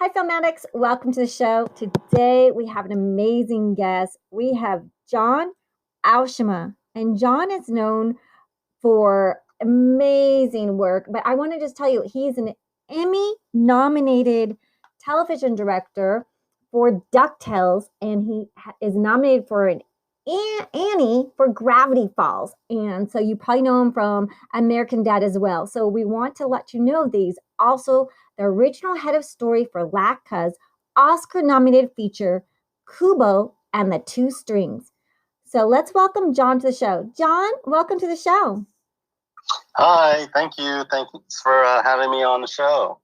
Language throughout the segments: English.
Hi, Filmatics. Welcome to the show. Today we have an amazing guest. We have John Aoshima, and John is known for amazing work. But I want to just tell you, he's an Emmy nominated television director for Ducktales, and he is nominated for an Annie for Gravity Falls. And so you probably know him from American Dad as well. So we want to let you know these. Also, the original head of story for Lacka's Oscar nominated feature, Kubo and the Two Strings. So let's welcome John to the show. John, welcome to the show. Hi, thank you. Thanks for having me on the show.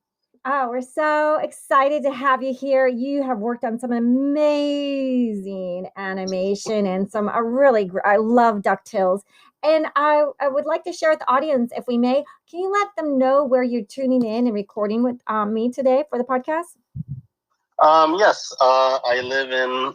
Oh, we're so excited to have you here. You have worked on some amazing animation and some I love DuckTales. And I would like to share with the audience, if we may, can you let them know where you're tuning in and recording with me today for the podcast? Yes, I live in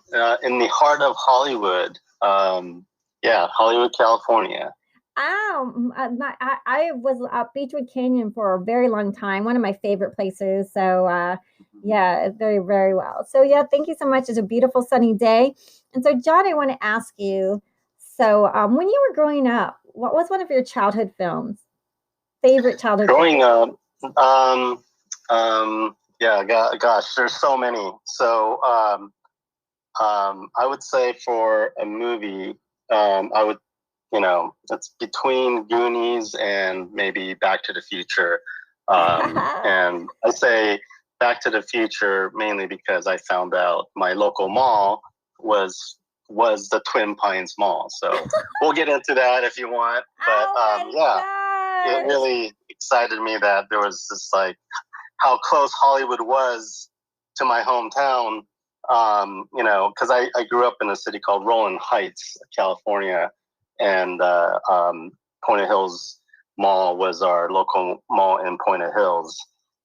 the heart of Hollywood. Hollywood, California. I was at Beechwood Canyon for a very long time, one of my favorite places. So, very, very well. So, thank you so much. It's a beautiful sunny day. And so, John, I want to ask you, when you were growing up, what was one of your childhood films? Favorite childhood Growing up, gosh, there's so many. So, I would say for a movie, it's between Goonies and maybe Back to the Future. And I say Back to the Future mainly because I found out my local mall was the Twin Pines Mall. So we'll get into that if you want. But it really excited me that there was this how close Hollywood was to my hometown. Because I grew up in a city called Rolling Heights, California. And Point of Hills Mall was our local mall in Point of Hills.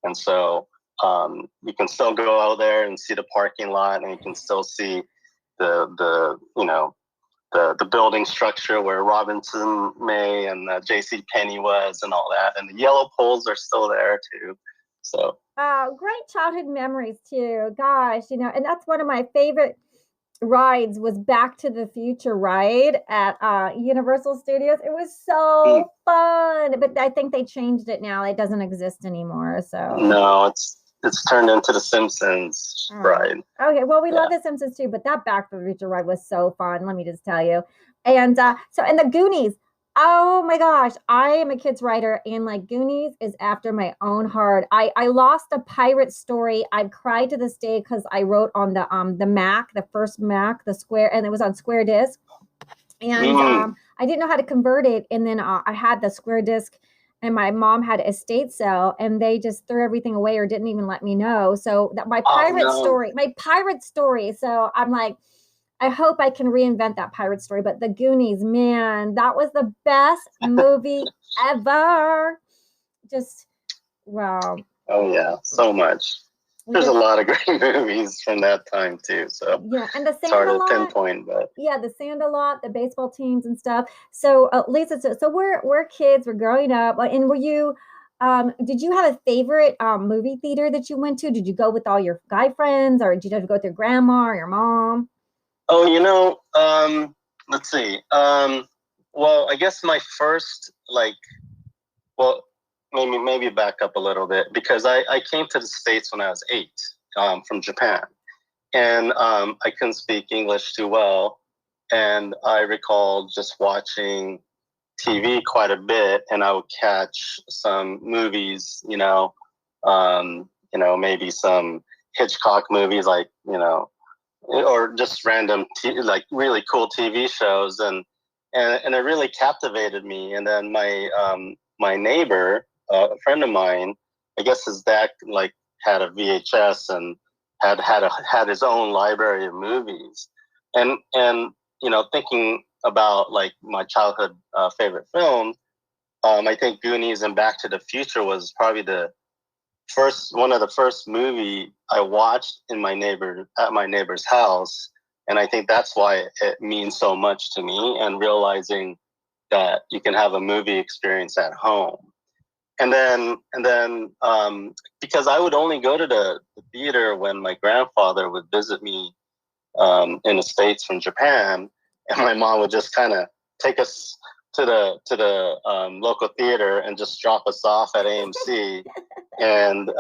And so you can still go out there and see the parking lot, and you can still see the building structure where Robinson May and J.C. Penney was and all that. And the yellow poles are still there too. So great childhood memories too. Gosh, and that's one of my favorite rides was Back to the Future ride at Universal Studios. It was so fun, but I think they changed it now. It doesn't exist anymore. So no, it's turned into the Simpsons ride. Okay, well, we love the Simpsons too, but that Back to the Future ride was so fun. Let me just tell you. And and the Goonies. Oh my gosh, I am a kids writer, and Goonies is after my own heart. I lost a pirate story. I've cried to this day because I wrote on the Mac, the first Mac, the Square, and it was on Square Disc. And I didn't know how to convert it, and then I had the Square Disc, and my mom had a estate sale, and they just threw everything away or didn't even let me know. So that my pirate story. So I'm like, I hope I can reinvent that pirate story. But the Goonies, man, that was the best movie ever. Just, wow. Oh, yeah, so much. There's a lot of great movies from that time, too. So and the it's hard to pinpoint. But the Sand-A-Lot, the baseball teams and stuff. So, Lisa, so we're kids, we're growing up. And were you... did you have a favorite movie theater that you went to? Did you go with all your guy friends, or did you have to go with your grandma or your mom? Oh, let's see. Well, I guess my first, maybe back up a little bit, because I came to the States when I was 8 from Japan. And I couldn't speak English too well. And I recall just watching TV quite a bit, and I would catch some movies, maybe some Hitchcock movies, or just random, really cool TV shows, and it really captivated me. And then my neighbor, a friend of mine, I guess his dad had a VHS and had his own library of movies, and thinking about my childhood favorite film, I think Goonies and Back to the Future was probably one of the first movie I watched at my neighbor's house. And I think that's why it means so much to me, and realizing that you can have a movie experience at home. because I would only go to the theater when my grandfather would visit me in the States from Japan, and my mom would just kind of take us to the local theater and just drop us off at AMC. And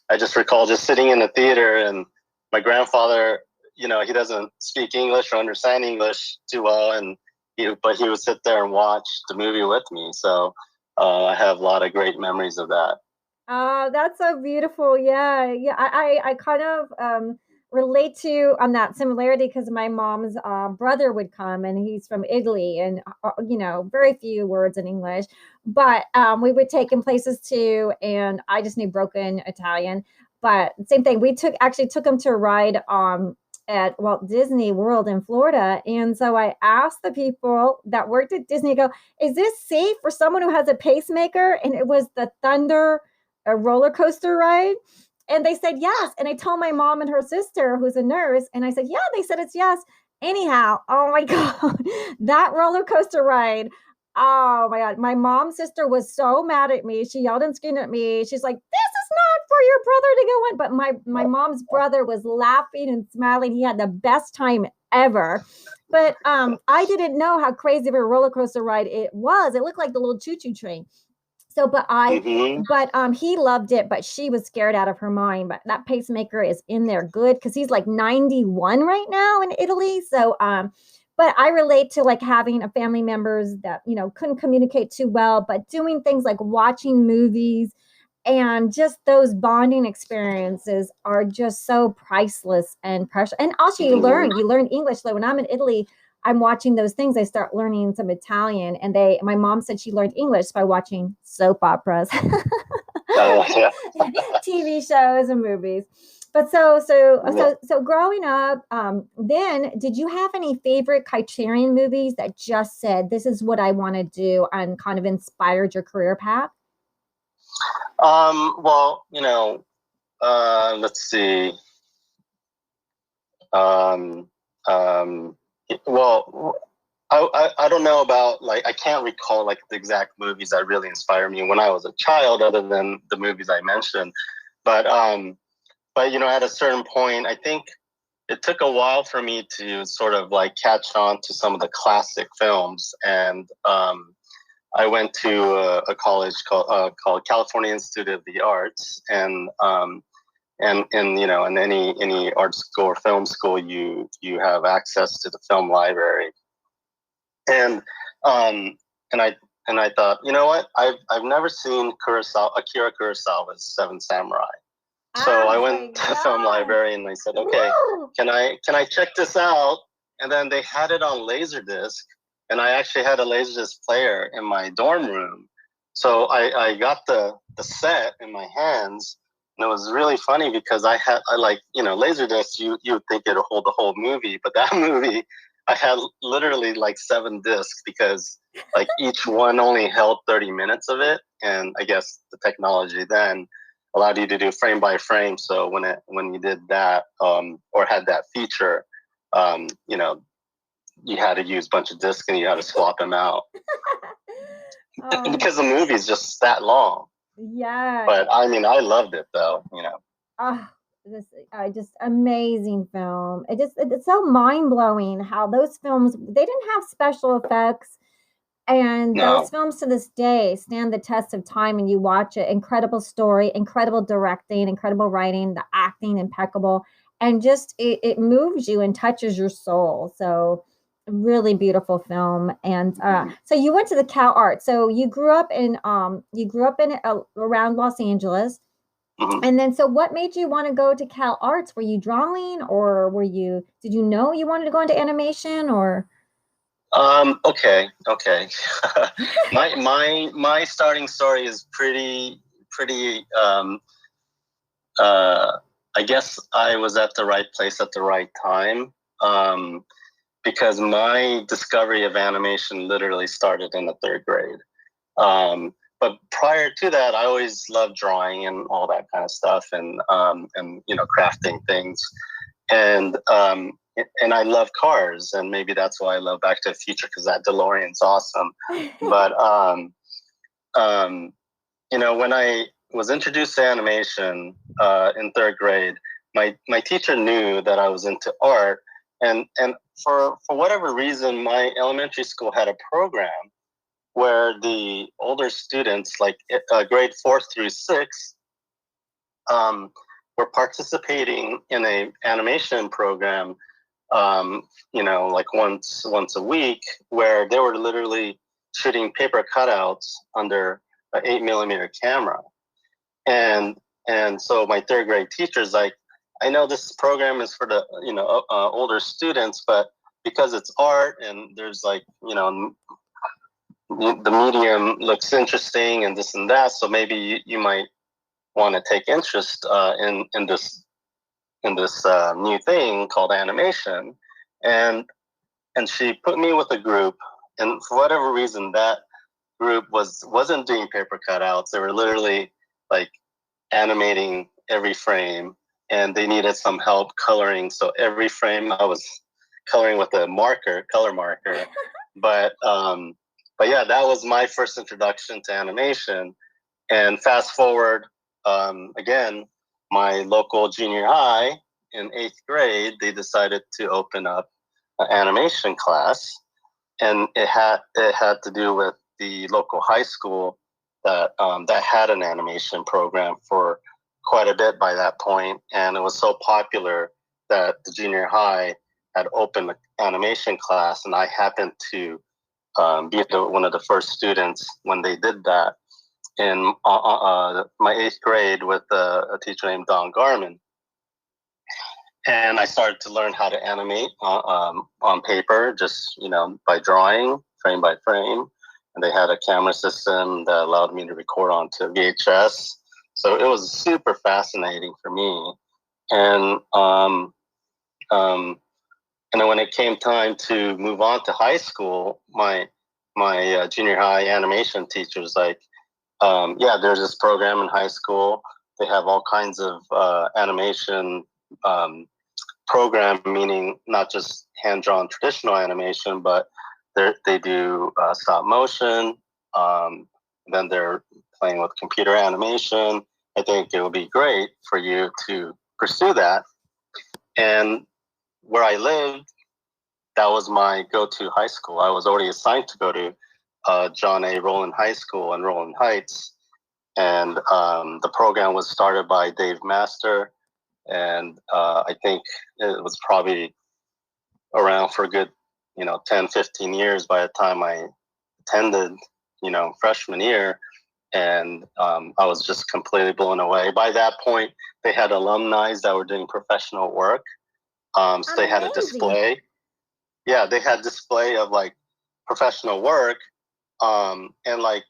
I just recall just sitting in the theater, and my grandfather, he doesn't speak English or understand English too well, but he would sit there and watch the movie with me. So I have a lot of great memories of that. That's so beautiful. Yeah, yeah. I kind of relate to on that similarity because my mom's brother would come and he's from Italy and very few words in English, but we would take him places too, and I just knew broken Italian. But same thing, we actually took him to a ride at Walt Disney World in Florida, and so I asked the people that worked at Disney, go, is this safe for someone who has a pacemaker? And it was the Thunder a roller coaster ride? And they said yes. And I told my mom and her sister, who's a nurse, and I said, yeah, they said it's yes. Anyhow, oh my God, that roller coaster ride. Oh my God. My mom's sister was so mad at me. She yelled and screamed at me. She's like, this is not for your brother to go in. But my mom's brother was laughing and smiling. He had the best time ever. But I didn't know how crazy of a roller coaster ride it was. It looked like the little choo-choo train. So, he loved it, but she was scared out of her mind. But that pacemaker is in there good because he's like 91 right now in Italy. So, but I relate to like having a family members that, couldn't communicate too well, but doing things like watching movies and just those bonding experiences are just so priceless and precious. And also you learn English. So when I'm in Italy, I'm watching those things. I start learning some Italian, and my mom said she learned English by watching soap operas, TV shows, and movies. But so growing up, then did you have any favorite Criterion movies that just said, this is what I want to do and kind of inspired your career path? Well, let's see. Well, I don't know about, like, I can't recall like the exact movies that really inspired me when I was a child, other than the movies I mentioned. But at a certain point, I think it took a while for me to sort of like catch on to some of the classic films, and I went to a college called California Institute of the Arts, and in any art school or film school, you have access to the film library, and I thought, you know what, I've never seen Akira Kurosawa's Seven Samurai. So I went to the film library and I said, okay, can I check this out? And then they had it on Laserdisc, and I actually had a Laserdisc player in my dorm room. So I got the set in my hands, and it was really funny because Laserdisc, you would think it'll hold the whole movie, but that movie, I had literally like 7 discs because like each one only held 30 minutes of it. And I guess the technology then allowed you to do frame by frame. So when you did that, or had that feature, you had to use a bunch of discs and you had to swap them out. Because the movie is just that long. Yeah. But I mean, I loved it though, just amazing film. It's so mind blowing how those films, they didn't have special effects, and those films to this day stand the test of time. And you watch it, incredible story, incredible directing, incredible writing, the acting impeccable, and just it moves you and touches your soul. So really beautiful film. And so you went to the Cal Arts. So you grew up in around Los Angeles. And then, so what made you want to go to Cal Arts? Were you drawing, or did you know you wanted to go into animation, or? Okay. my starting story is pretty, I guess I was at the right place at the right time. Because my discovery of animation literally started in the 3rd grade. But prior to that, I always loved drawing and all that kind of stuff, and crafting things, and I love cars, and maybe that's why I love Back to the Future, because that DeLorean's awesome. But when I was introduced to animation in third grade, my teacher knew that I was into art, and for whatever reason, my elementary school had a program where the older students, like grade 4 through 6, were participating in a animation program, like once a week, where they were literally shooting paper cutouts under an 8 millimeter camera. And so my third grade teacher's like, I know this program is for the older students, but because it's art and there's like the medium looks interesting and this and that, so maybe you might want to take interest in this new thing called animation. And she put me with a group, and for whatever reason, that group wasn't doing paper cutouts. They were literally like animating every frame, and they needed some help coloring. So every frame I was coloring with a color marker. But yeah, that was my first introduction to animation. And fast forward, again, my local junior high in 8th grade, they decided to open up an animation class, and it had to do with the local high school that had an animation program for quite a bit by that point, and it was so popular that the junior high had opened the animation class, and I happened to be one of the first students when they did that in my 8th grade with a teacher named Don Garman. And I started to learn how to animate on paper, just by drawing frame by frame. And they had a camera system that allowed me to record onto VHS. So it was super fascinating for me. And then when it came time to move on to high school, my junior high animation teacher was like, there's this program in high school. They have all kinds of animation program, meaning not just hand-drawn traditional animation, but they do stop motion. Then they're playing with computer animation. I think it would be great for you to pursue that. And where I lived, that was my go-to high school. I was already assigned to go to John A. Rowland High School in Rowland Heights. And the program was started by Dave Master. And I think it was probably around for a good, 10, 15 years by the time I attended, freshman year. And I was just completely blown away. By that point, they had alumni that were doing professional work. So they had a display. Yeah, they had display of like professional work. And like,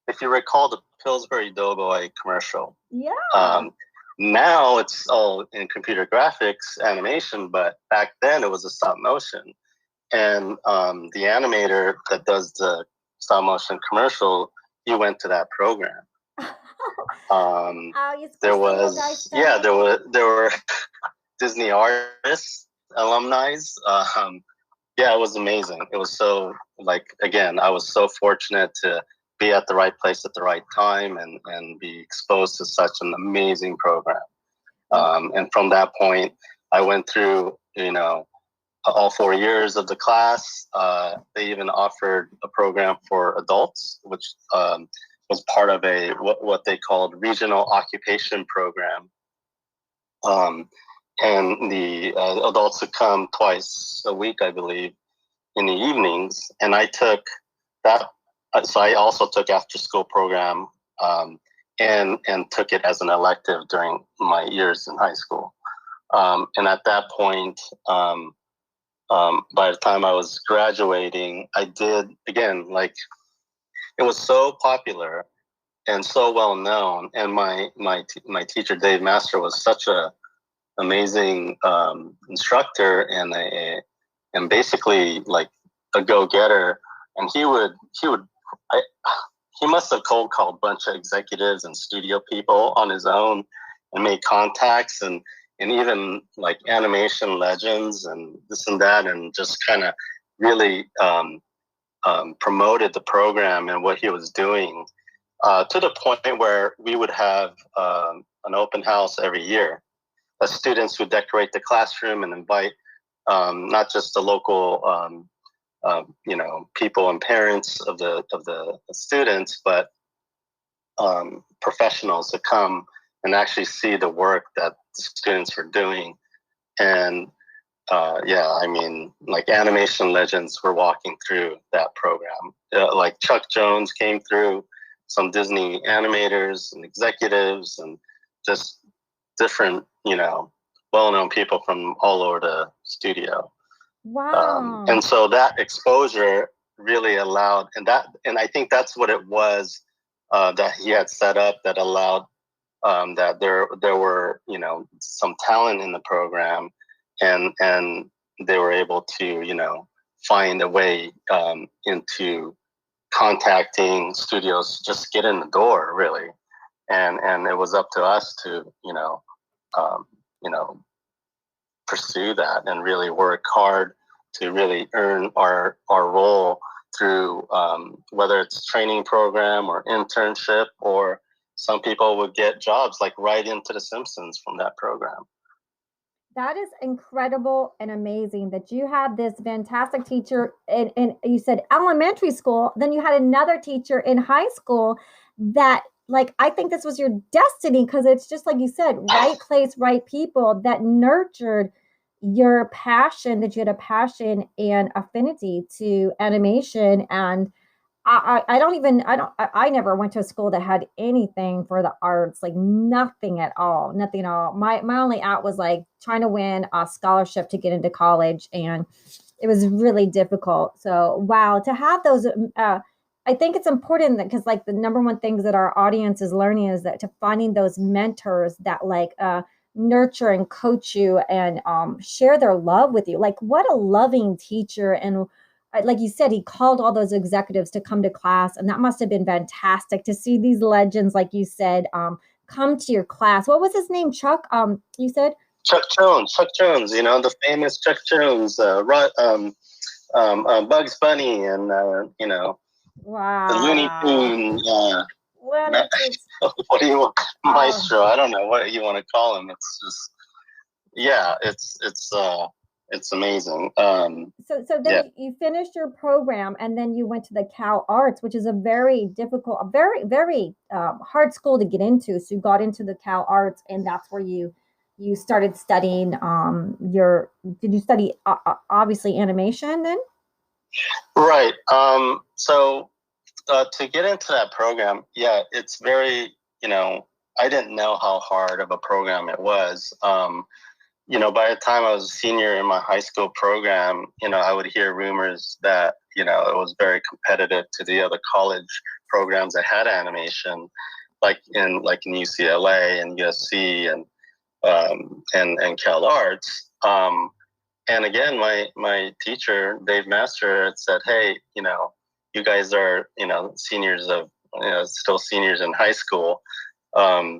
if you recall the Pillsbury Doughboy commercial. Yeah. Now it's all in computer graphics animation, but back then it was a stop motion. And the animator that does the stop motion commercial, he went to that program. There were Disney artists, alumni. Yeah, it was amazing. It was so, again, I was so fortunate to be at the right place at the right time and be exposed to such an amazing program. And from that point, I went through, all 4 years of the class. They even offered a program for adults, which was part of what they called regional occupation program. And the adults would come twice a week, I believe, in the evenings. And I took that. So I also took after school program and took it as an elective during my years in high school. And at that point, by the time I was graduating, I did, again, it was so popular and so well known. And my teacher, Dave Master, was such a amazing instructor and basically like a go-getter. And he must have cold called a bunch of executives and studio people on his own and made contacts and even like animation legends and this and that, and just kind of really promoted the program and what he was doing. to the point where we would have an open house every year. The students would decorate the classroom and invite not just the local, people and parents of the students, but professionals to come and actually see the work that the students were doing. And like animation legends were walking through that program. Like Chuck Jones came through, some Disney animators and executives, and just different, well-known people from all over the studio. Wow. And so that exposure really allowed, and I think that's what it was that he had set up that allowed that there were, some talent in the program, and they were able to, find a way into contacting studios, just get in the door, really. And it was up to us to, pursue that and really work hard to really earn our role through whether it's training program or internship, or some people would get jobs like right into The Simpsons from that program. That is incredible and amazing that you had this fantastic teacher in you said elementary school, then you had another teacher in high school that, like, I think this was your destiny, because it's just like you said, right place, right people that nurtured your passion, that you had a passion and affinity to animation. And I never went to a school that had anything for the arts, like nothing at all, nothing at all. My only out was like trying to win a scholarship to get into college, and it was really difficult. So wow, to have those, I think it's important that, because like the number one things that our audience is learning is that to finding those mentors that like nurture and coach you and share their love with you. Like what a loving teacher. And like you said, he called all those executives to come to class, and that must have been fantastic to see these legends, like you said, come to your class. What was his name? Chuck? You said Chuck Jones. The famous Chuck Jones, Bugs Bunny, and wow, the Looney Tune. What do you want, Maestro? I don't know what you want to call him. It's just, it's amazing. So then you finished your program, and then you went to the Cal Arts, which is a very difficult, a very, very hard school to get into. So you got into the Cal Arts, and that's where you started studying did you study obviously animation then? Right. So to get into that program, it's very, I didn't know how hard of a program it was. By the time I was a senior in my high school program, I would hear rumors that, it was very competitive to the other college programs that had animation, like in UCLA and USC and Cal Arts. And again, my teacher, Dave Master, had said, hey, you guys are, seniors still seniors in high school. I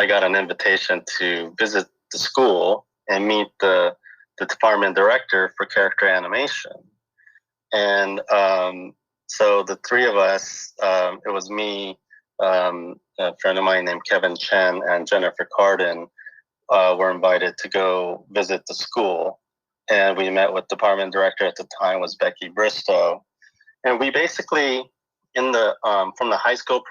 got an invitation to visit the school and meet the department director for character animation. And so the three of us, it was me, a friend of mine named Kevin Chen, and Jennifer Carden, were invited to go visit the school. And we met with department director at the time was Becky Bristow. And we basically, from the high school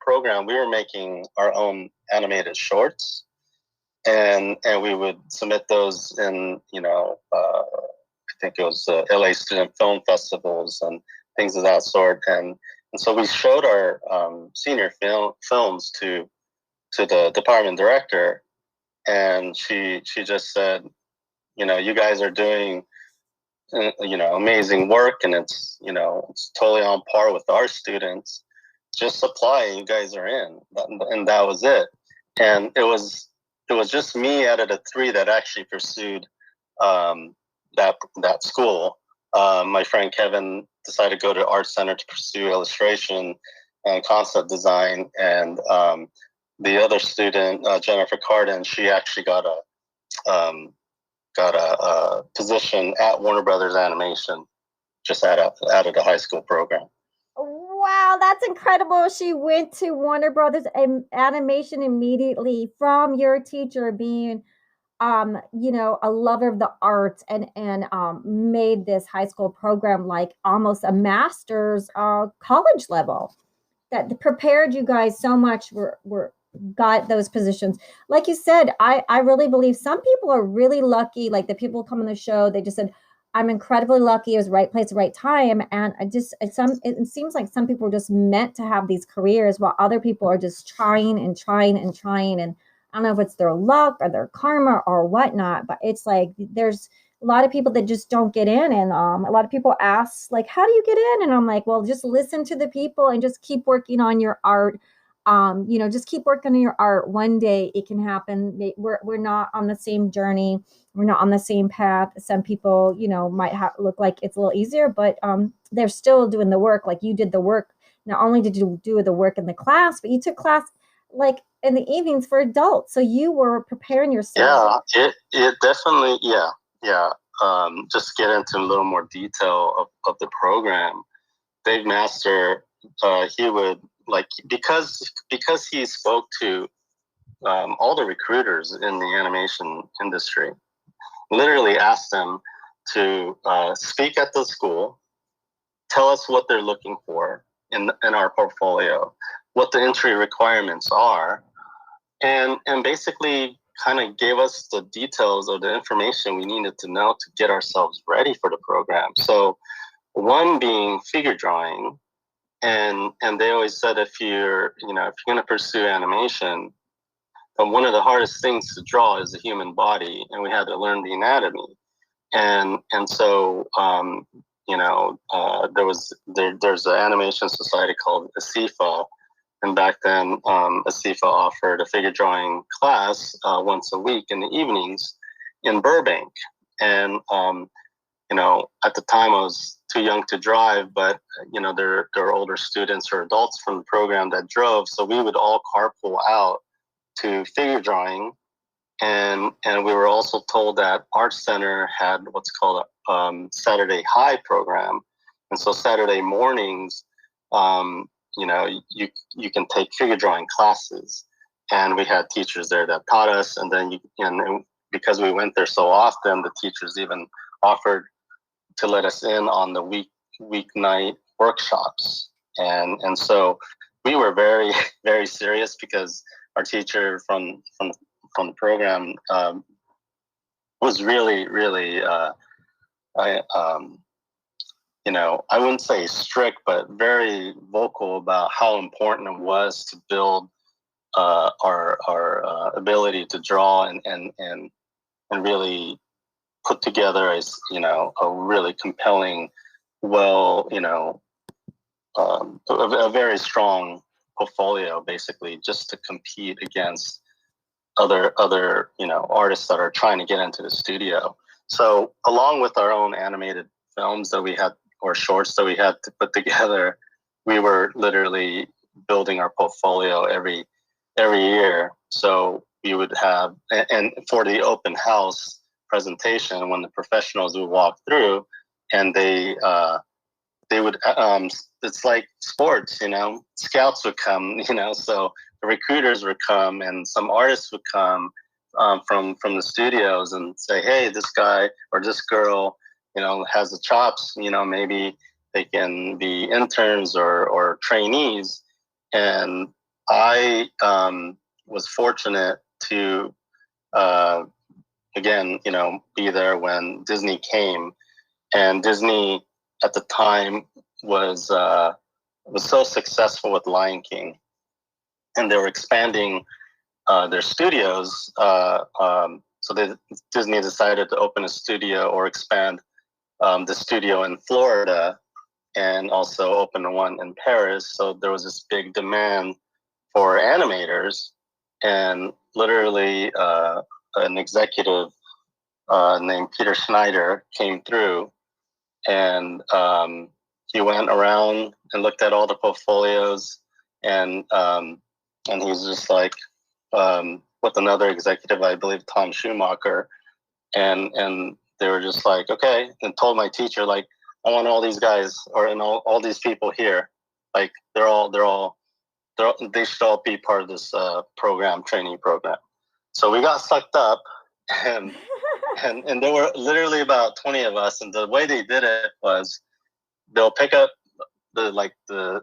program, we were making our own animated shorts, and we would submit those in, I think it was LA Student Film Festivals and things of that sort. And so we showed our senior films to the department director, and she just said, you guys are doing amazing work, and it's totally on par with our students. Just apply, you guys are in. And that was it. And it was just me out of the three that actually pursued that school. My friend Kevin decided to go to Art Center to pursue illustration and concept design, and the other student, Jennifer Carden, she actually got a position at Warner Brothers Animation, just out of the high school program. Wow, that's incredible. She went to Warner Brothers Animation immediately from your teacher being a lover of the arts and made this high school program like almost a master's college level that prepared you guys so much were got those positions. Like you said, I really believe some people are really lucky. Like the people come on the show, they just said, I'm incredibly lucky. It was right place, right time. And it seems like some people are just meant to have these careers while other people are just trying and trying and trying. And I don't know if it's their luck or their karma or whatnot, but it's like there's a lot of people that just don't get in. And a lot of people ask, like, how do you get in? And I'm like, well, just listen to the people and just keep working on your art. Just keep working on your art. One day it can happen. We're not on the same journey. We're not on the same path. Some people, might look like it's a little easier, but they're still doing the work. Like you did the work. Not only did you do the work in the class, but you took class like in the evenings for adults. So you were preparing yourself. Yeah, it definitely, yeah. Just get into a little more detail of the program. Dave Master, he would like because he spoke to all the recruiters in the animation industry. Literally asked them to speak at the school, tell us what they're looking for in our portfolio, what the entry requirements are, and basically kind of gave us the details of the information we needed to know to get ourselves ready for the program. So one being figure drawing, and they always said if you're going to pursue animation, then one of the hardest things to draw is the human body, and we had to learn the anatomy. And so there's an animation society called ASIFA. And back then, ASIFA offered a figure drawing class once a week in the evenings in Burbank. And, at the time I was too young to drive, but, there were older students or adults from the program that drove. So we would all carpool out to figure drawing. And we were also told that Art Center had what's called a Saturday High program. And so Saturday mornings, you can take figure drawing classes, and we had teachers there that taught us. And then and because we went there so often, the teachers even offered to let us in on the weeknight workshops. And so we were very very serious because our teacher from the program was really really I wouldn't say strict, but very vocal about how important it was to build our ability to draw and really put together a really compelling, a very strong portfolio, basically, just to compete against other artists that are trying to get into the studio. So along with our own animated films that we had, or shorts that we had to put together, we were literally building our portfolio every year. So we would have, and for the open house presentation, when the professionals would walk through, and they would, it's like sports, scouts would come, so the recruiters would come, and some artists would come from the studios and say, hey, this guy or this girl, has the chops, maybe they can be interns or trainees. And I was fortunate to, again, be there when Disney came. And Disney at the time was so successful with Lion King, and they were expanding their studios. So Disney decided to open a studio or expand the studio in Florida, and also open one in Paris. So there was this big demand for animators, and literally an executive named Peter Schneider came through, and he went around and looked at all the portfolios, and he's just like, with another executive, I believe Tom Schumacher, and they were just like, okay, and told my teacher, like, I want all these guys, or all these people here. Like they should all be part of this training program. So we got sucked up, and and there were literally about 20 of us. And the way they did it was they'll pick up the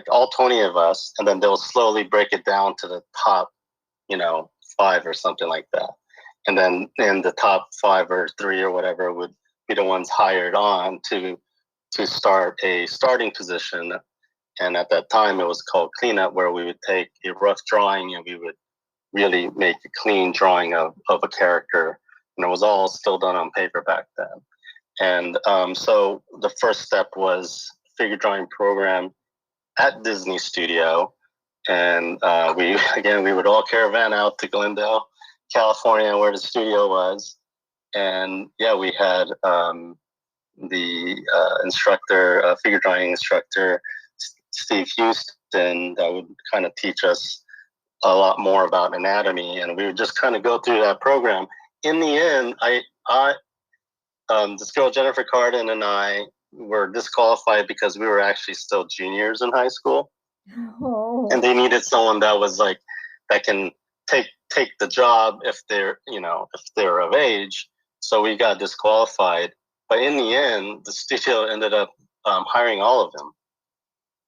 all 20 of us, and then they'll slowly break it down to the top, 5 or something like that. And then in the top 5 or 3 or whatever would be the ones hired on to start a starting position. And at that time, it was called cleanup, where we would take a rough drawing and we would really make a clean drawing of a character. And it was all still done on paper back then. And so the first step was figure drawing program at Disney Studio. And we would all caravan out to Glendale, California, where the studio was. And yeah, we had the instructor, figure drawing instructor, Steve Houston, that would kind of teach us a lot more about anatomy, and we would just kind of go through that program. In the end, this girl Jennifer Carden and I were disqualified because we were actually still juniors in high school, and they needed someone that was like that can take the job if they're of age. So we got disqualified. But in the end, the studio ended up hiring all of them.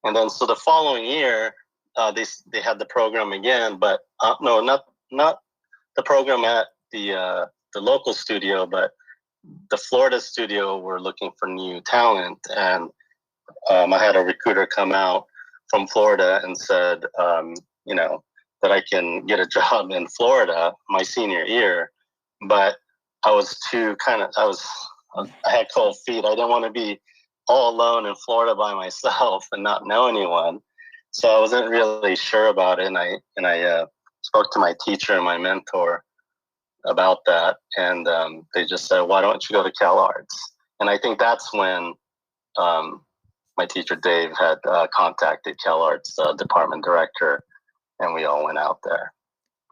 And then so the following year, they had the program again, but no, not the program at the local studio, but the Florida studio were looking for new talent. And I had a recruiter come out from Florida and said, that I can get a job in Florida my senior year. But I was I had cold feet. I didn't want to be all alone in Florida by myself and not know anyone. So I wasn't really sure about it. And I spoke to my teacher and my mentor about that. And they just said, why don't you go to Cal Arts? And I think that's when my teacher, Dave, had contacted Cal Arts department director, and we all went out there.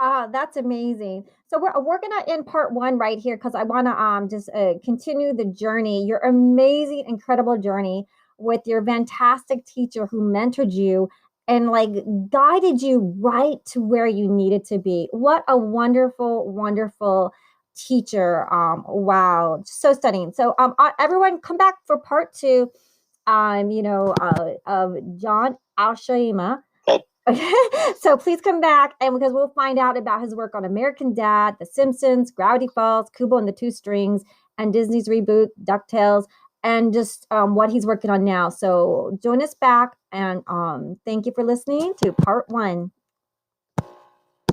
That's amazing. So we're gonna end part 1 right here because I want to just continue the journey, your amazing, incredible journey with your fantastic teacher who mentored you and like guided you right to where you needed to be. What a wonderful, wonderful teacher. Wow, so stunning. So everyone come back for part 2. Of John Aoshima. So please come back, and because we'll find out about his work on American Dad, The Simpsons, Gravity Falls, Kubo and the Two Strings, and Disney's reboot Ducktales, and just what he's working on now. So join us back, and thank you for listening to part 1.